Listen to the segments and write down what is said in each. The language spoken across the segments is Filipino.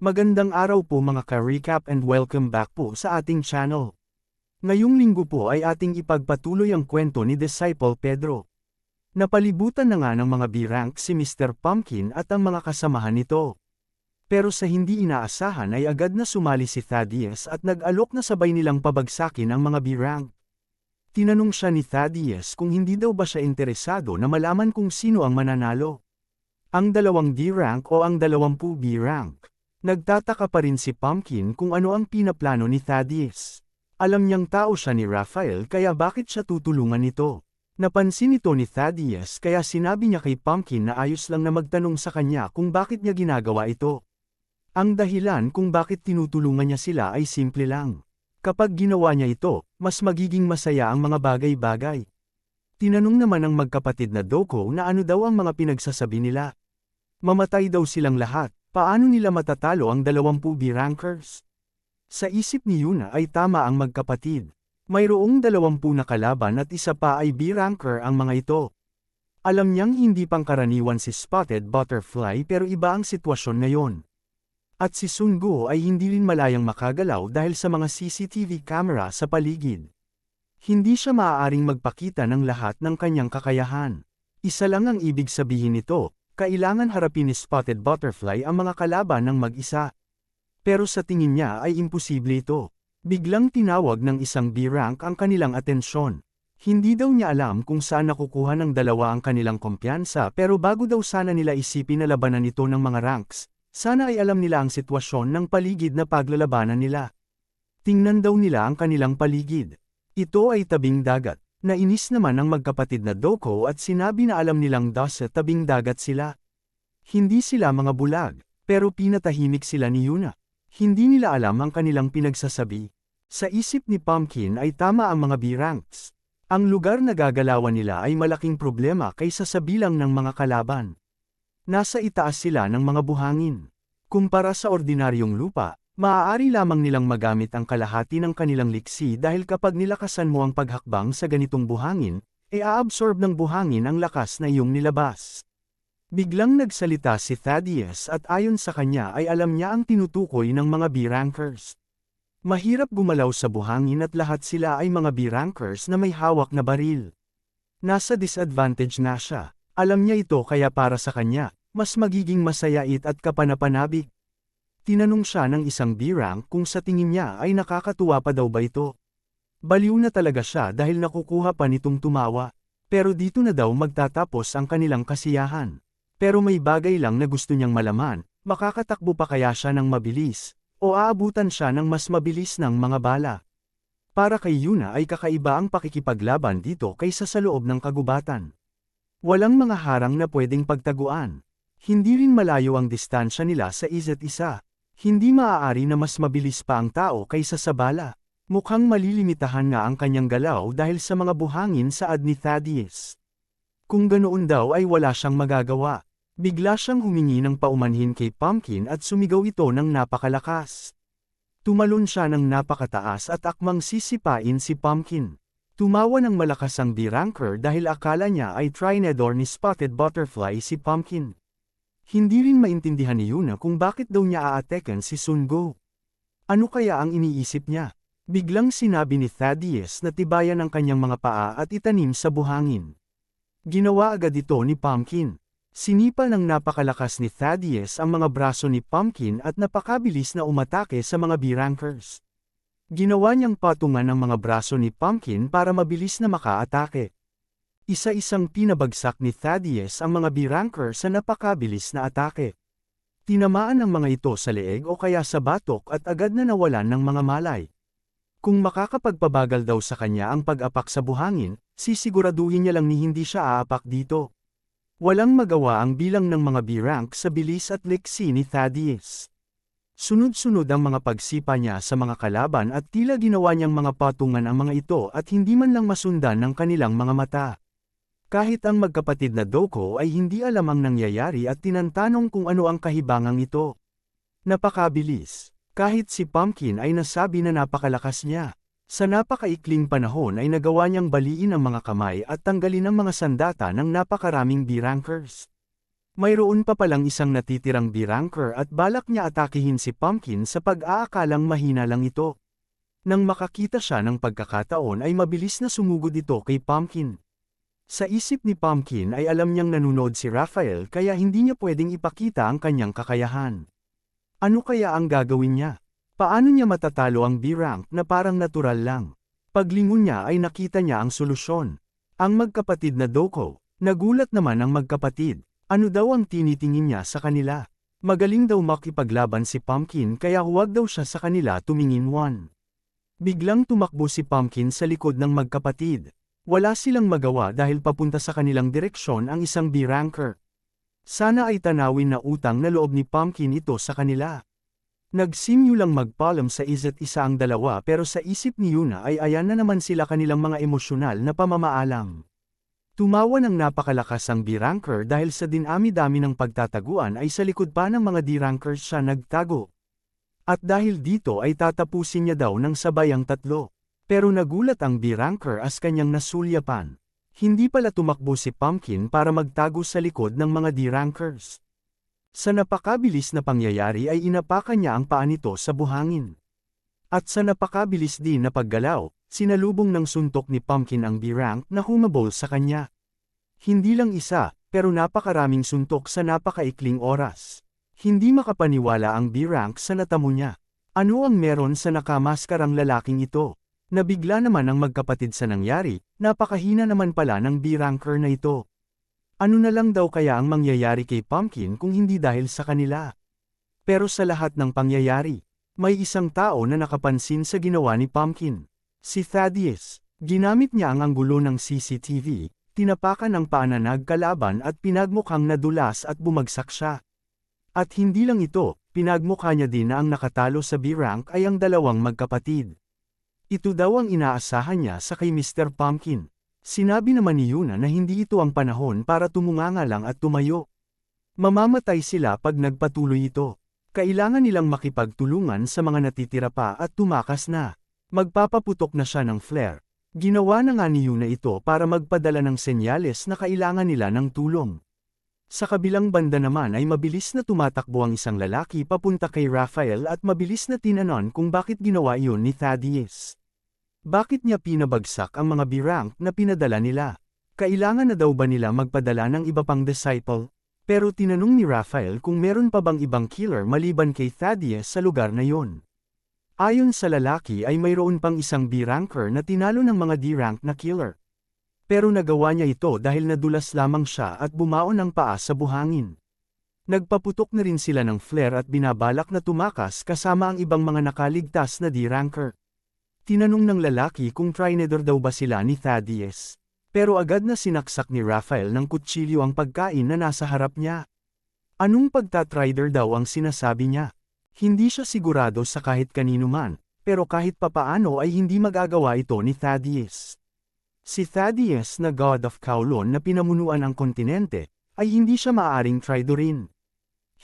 Magandang araw po mga ka-recap and welcome back po sa ating channel. Ngayong linggo po ay ating ipagpatuloy ang kwento ni Disciple Pedro. Napalibutan na nga ng mga B-rank si Mr. Pumpkin at ang mga kasamahan nito. Pero sa hindi inaasahan ay agad na sumali si Thaddeus at nag-alok na sabay nilang pabagsakin ang mga B-rank. Tinanong siya ni Thaddeus kung hindi daw ba siya interesado na malaman kung sino ang mananalo. Ang 2 D-rank o ang 20 B-rank. Nagtataka pa rin si Pumpkin kung ano ang pinaplano ni Thaddeus. Alam niyang tao siya ni Raphael kaya bakit siya tutulungan nito. Napansin ito ni Thaddeus kaya sinabi niya kay Pumpkin na ayos lang na magtanong sa kanya kung bakit niya ginagawa ito. Ang dahilan kung bakit tinutulungan niya sila ay simple lang. Kapag ginawa niya ito, mas magiging masaya ang mga bagay-bagay. Tinanong naman ng magkapatid na Doko na ano daw ang mga pinagsasabi nila. Mamatay daw silang lahat, paano nila matatalo ang 20 B-rankers? Sa isip ni Yuna ay tama ang magkapatid. Mayroong 20 na kalaban at isa pa ay B-ranker ang mga ito. Alam niyang hindi pangkaraniwan si Spotted Butterfly pero iba ang sitwasyon ngayon. At si Sungo ay hindi rin malayang makagalaw dahil sa mga CCTV camera sa paligid. Hindi siya maaaring magpakita ng lahat ng kanyang kakayahan. Isa lang ang ibig sabihin nito, kailangan harapin ni Spotted Butterfly ang mga kalaban ng mag-isa. Pero sa tingin niya ay imposible ito. Biglang tinawag ng isang B-rank ang kanilang atensyon. Hindi daw niya alam kung saan nakukuha ng dalawa ang kanilang kumpiyansa pero bago daw sana nila isipin na labanan ito ng mga ranks, sana ay alam nila ang sitwasyon ng paligid na paglalabanan nila. Tingnan daw nila ang kanilang paligid. Ito ay tabing dagat. Nainis naman ang magkapatid na Doko at sinabi na alam nilang sa tabing dagat sila. Hindi sila mga bulag, pero pinatahimik sila ni Yuna. Hindi nila alam ang kanilang pinagsasabi. Sa isip ni Pumpkin ay tama ang mga B-ranks. Ang lugar na gagalawan nila ay malaking problema kaysa sa bilang ng mga kalaban. Nasa itaas sila ng mga buhangin. Kumpara sa ordinaryong lupa, maaari lamang nilang magamit ang kalahati ng kanilang liksi dahil kapag nilakasan mo ang paghakbang sa ganitong buhangin, aabsorb ng buhangin ang lakas na iyong nilabas. Biglang nagsalita si Thaddeus at ayon sa kanya ay alam niya ang tinutukoy ng mga B-rankers. Mahirap gumalaw sa buhangin at lahat sila ay mga B-rankers na may hawak na baril. Nasa disadvantage na siya. Alam niya ito kaya para sa kanya, mas magiging masayait at kapanapanabik. Tinanong siya ng isang B-rank kung sa tingin niya ay nakakatuwa pa daw ba ito. Baliw na talaga siya dahil nakukuha pa nitong tumawa. Pero dito na daw magtatapos ang kanilang kasiyahan. Pero may bagay lang na gusto niyang malaman, makakatakbo pa kaya siya ng mabilis, o aabutan siya ng mas mabilis ng mga bala. Para kay Yuna ay kakaiba ang pakikipaglaban dito kaysa sa loob ng kagubatan. Walang mga harang na pwedeng pagtaguan. Hindi rin malayo ang distansya nila sa isa't isa. Hindi maaari na mas mabilis pa ang tao kaysa sa bala. Mukhang malilimitahan nga ang kanyang galaw dahil sa mga buhangin saad ni Thaddeus. Kung ganoon daw ay wala siyang magagawa. Bigla siyang humingi ng paumanhin kay Pumpkin at sumigaw ito ng napakalakas. Tumalon siya ng napakataas at akmang sisipain si Pumpkin. Tumawa ng malakas ang B-ranker dahil akala niya ay trinedor ni Spotted Butterfly si Pumpkin. Hindi rin maintindihan ni Yuna kung bakit daw niya aatekan si Sungo. Ano kaya ang iniisip niya? Biglang sinabi ni Thaddeus na tibayan ang kanyang mga paa at itanim sa buhangin. Ginawa agad ito ni Pumpkin. Sinipal ng napakalakas ni Thaddeus ang mga braso ni Pumpkin at napakabilis na umatake sa mga B-rankers. Ginawa niyang patungan ang mga braso ni Pumpkin para mabilis na makaatake. Isa-isang pinabagsak ni Thaddeus ang mga B-ranker sa napakabilis na atake. Tinamaan ang mga ito sa leeg o kaya sa batok at agad na nawalan ng mga malay. Kung makakapagpabagal daw sa kanya ang pag-apak sa buhangin, sisiguraduhin niya lang ni hindi siya aapak dito. Walang magawa ang bilang ng mga B-rank sa bilis at liksi ni Thaddeus. Sunod-sunod ang mga pagsipa niya sa mga kalaban at tila ginawa niyang mga patungan ang mga ito at hindi man lang masundan ng kanilang mga mata. Kahit ang magkapatid na Doko ay hindi alam ang nangyayari at tinantanong kung ano ang kahibangang ito. Napakabilis. Kahit si Pumpkin ay nasabi na napakalakas niya. Sa napakaikling panahon ay nagawa niyang baliin ang mga kamay at tanggalin ang mga sandata ng napakaraming B-rankers. Mayroon pa palang isang natitirang B-ranker at balak niya atakihin si Pumpkin sa pag-aakalang mahina lang ito. Nang makakita siya ng pagkakataon ay mabilis na sumugod ito kay Pumpkin. Sa isip ni Pumpkin ay alam niyang nanonood si Raphael kaya hindi niya pwedeng ipakita ang kanyang kakayahan. Ano kaya ang gagawin niya? Paano niya matatalo ang B-rank na parang natural lang? Paglingon niya ay nakita niya ang solusyon. Ang magkapatid na Doko. Nagulat naman ang magkapatid. Ano daw ang tinitingin niya sa kanila? Magaling daw makipaglaban si Pumpkin kaya huwag daw siya sa kanila tumingin. Biglang tumakbo si Pumpkin sa likod ng magkapatid. Wala silang magawa dahil papunta sa kanilang direksyon ang isang B-ranker. Sana ay tanawin na utang na loob ni Pumpkin ito sa kanila. Nagsimulang magpaalam sa isa't isa ang dalawa pero sa isip ni Yuna ay ayan na naman sila kanilang mga emosyonal na pamamaalam. Tumawa ng napakalakas ang B-ranker dahil sa dinami-dami ng pagtataguan ay sa likod pa ng mga D-rankers siya nagtago. At dahil dito ay tatapusin niya daw ng sabay ang tatlo. Pero nagulat ang B-ranker as kanyang nasulyapan. Hindi pala tumakbo si Pumpkin para magtago sa likod ng mga D-rankers. Sa napakabilis na pangyayari ay inapakan niya ang paa nito sa buhangin. At sa napakabilis din na paggalaw, sinalubong ng suntok ni Pumpkin ang B-rank na humabol sa kanya. Hindi lang isa, pero napakaraming suntok sa napakaikling oras. Hindi makapaniwala ang B-rank sa natamo niya. Ano ang meron sa nakamaskarang lalaking ito? Nabigla naman ang magkapatid sa nangyari, napakahina naman pala ng B-ranker na ito. Ano na lang daw kaya ang mangyayari kay Pumpkin kung hindi dahil sa kanila? Pero sa lahat ng pangyayari, may isang tao na nakapansin sa ginawa ni Pumpkin. Si Thaddeus. Ginamit niya ang anggulo ng CCTV, tinapakan ang paa na nagkalaban at pinagmukhang nadulas at bumagsak siya. At hindi lang ito, pinagmukha niya din na ang nakatalo sa B-rank ay ang dalawang magkapatid. Ito daw ang inaasahan niya sa kay Mr. Pumpkin. Sinabi naman ni Yuna na hindi ito ang panahon para tumunganga lang at tumayo. Mamamatay sila pag nagpatuloy ito. Kailangan nilang makipagtulungan sa mga natitira pa at tumakas na. Magpapaputok na siya ng flare. Ginawa na nga ni Yuna ito para magpadala ng senyales na kailangan nila ng tulong. Sa kabilang banda naman ay mabilis na tumatakbo ang isang lalaki papunta kay Raphael at mabilis na tinanon kung bakit ginawa iyon ni Thaddeus. Bakit niya pinabagsak ang mga B-rank na pinadala nila? Kailangan na daw ba nila magpadala ng iba pang disciple? Pero tinanong ni Raphael kung meron pa bang ibang killer maliban kay Thaddeus sa lugar na yon. Ayon sa lalaki ay mayroon pang isang B-ranker na tinalo ng mga D-rank na killer. Pero nagawa niya ito dahil nadulas lamang siya at bumaon ang paa sa buhangin. Nagpaputok na rin sila ng flare at binabalak na tumakas kasama ang ibang mga nakaligtas na D-ranker. Tinanong ng lalaki kung trinador daw ba sila ni Thaddeus. Pero agad na sinaksak ni Raphael ng kutsilyo ang pagkain na nasa harap niya. Anong pagtatrider daw ang sinasabi niya? Hindi siya sigurado sa kahit kanino man, pero kahit papaano ay hindi magagawa ito ni Thaddeus. Si Thaddeus na God of Kowloon na pinamunuan ang kontinente, ay hindi siya maaaring traidorin.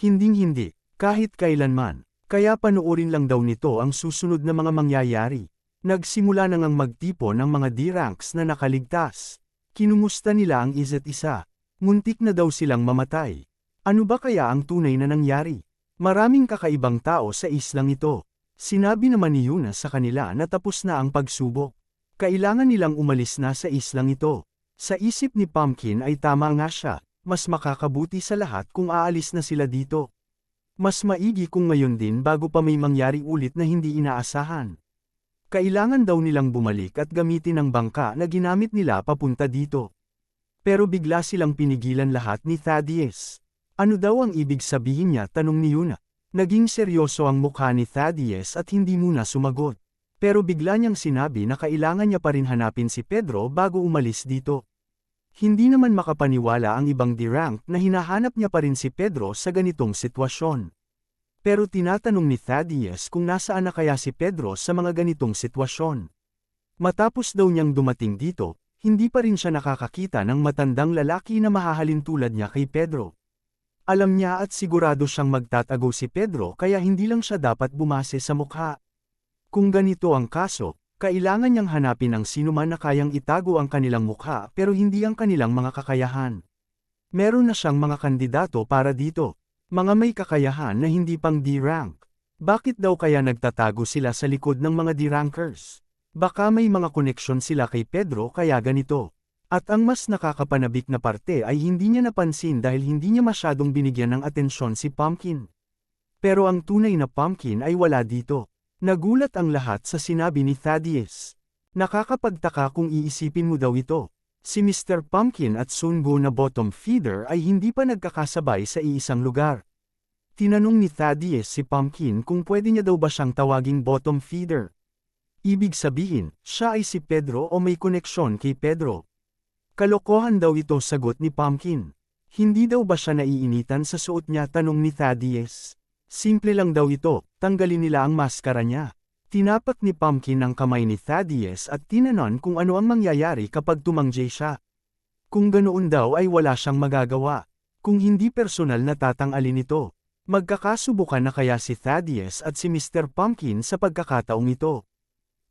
Hinding-hindi, kahit kailanman, kaya panuorin lang daw nito ang susunod na mga mangyayari. Nagsimula na ngang magtipon ng mga D-ranks na nakaligtas. Kinumusta nila ang isa't isa. Muntik na daw silang mamatay. Ano ba kaya ang tunay na nangyari? Maraming kakaibang tao sa islang ito. Sinabi naman ni Yuna sa kanila na tapos na ang pagsubok. Kailangan nilang umalis na sa islang ito. Sa isip ni Pumpkin ay tama nga siya. Mas makakabuti sa lahat kung aalis na sila dito. Mas maigi kung ngayon din bago pa may mangyari ulit na hindi inaasahan. Kailangan daw nilang bumalik at gamitin ang bangka na ginamit nila papunta dito. Pero bigla silang pinigilan lahat ni Thaddeus. Ano daw ang ibig sabihin niya? Tanong ni Yuna. Naging seryoso ang mukha ni Thaddeus at hindi muna sumagot. Pero bigla niyang sinabi na kailangan niya pa rin hanapin si Pedro bago umalis dito. Hindi naman makapaniwala ang ibang D-rank na hinahanap niya pa rin si Pedro sa ganitong sitwasyon. Pero tinatanong ni Thaddeus kung nasaan na kaya si Pedro sa mga ganitong sitwasyon. Matapos daw niyang dumating dito, hindi pa rin siya nakakakita ng matandang lalaki na mahahalin tulad niya kay Pedro. Alam niya at sigurado siyang magtatago si Pedro kaya hindi lang siya dapat bumase sa mukha. Kung ganito ang kaso, kailangan niyang hanapin ang sinuman na kayang itago ang kanilang mukha pero hindi ang kanilang mga kakayahan. Meron na siyang mga kandidato para dito. Mga may kakayahan na hindi pang D-rank. Bakit daw kaya nagtatago sila sa likod ng mga D-rankers? Baka may mga koneksyon sila kay Pedro kaya ganito. At ang mas nakakapanabik na parte ay hindi niya napansin dahil hindi niya masyadong binigyan ng atensyon si Pumpkin. Pero ang tunay na Pumpkin ay wala dito. Nagulat ang lahat sa sinabi ni Thaddeus. Nakakapagtaka kung iisipin mo daw ito. Si Mr. Pumpkin at Sungo na bottom feeder ay hindi pa nagkakasabay sa iisang lugar. Tinanong ni Thaddeus si Pumpkin kung pwede niya daw ba siyang tawaging bottom feeder. Ibig sabihin, siya ay si Pedro o may koneksyon kay Pedro. Kalokohan daw ito, sagot ni Pumpkin. Hindi daw ba siya naiinitan sa suot niya, tanong ni Thaddeus. Simple lang daw ito, tanggalin nila ang maskara niya. Tinapak ni Pumpkin ang kamay ni Thaddeus at tinanon kung ano ang mangyayari kapag tumangjay siya. Kung ganoon daw ay wala siyang magagawa. Kung hindi personal na tatanggalin ito. Magkakasubukan na kaya si Thaddeus at si Mr. Pumpkin sa pagkakataong ito.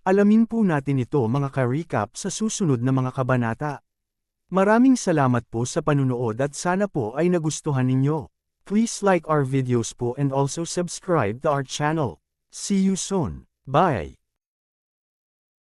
Alamin po natin ito mga ka-recap sa susunod na mga kabanata. Maraming salamat po sa panunood at sana po ay nagustuhan ninyo. Please like our videos po and also subscribe to our channel. See you soon. Bye!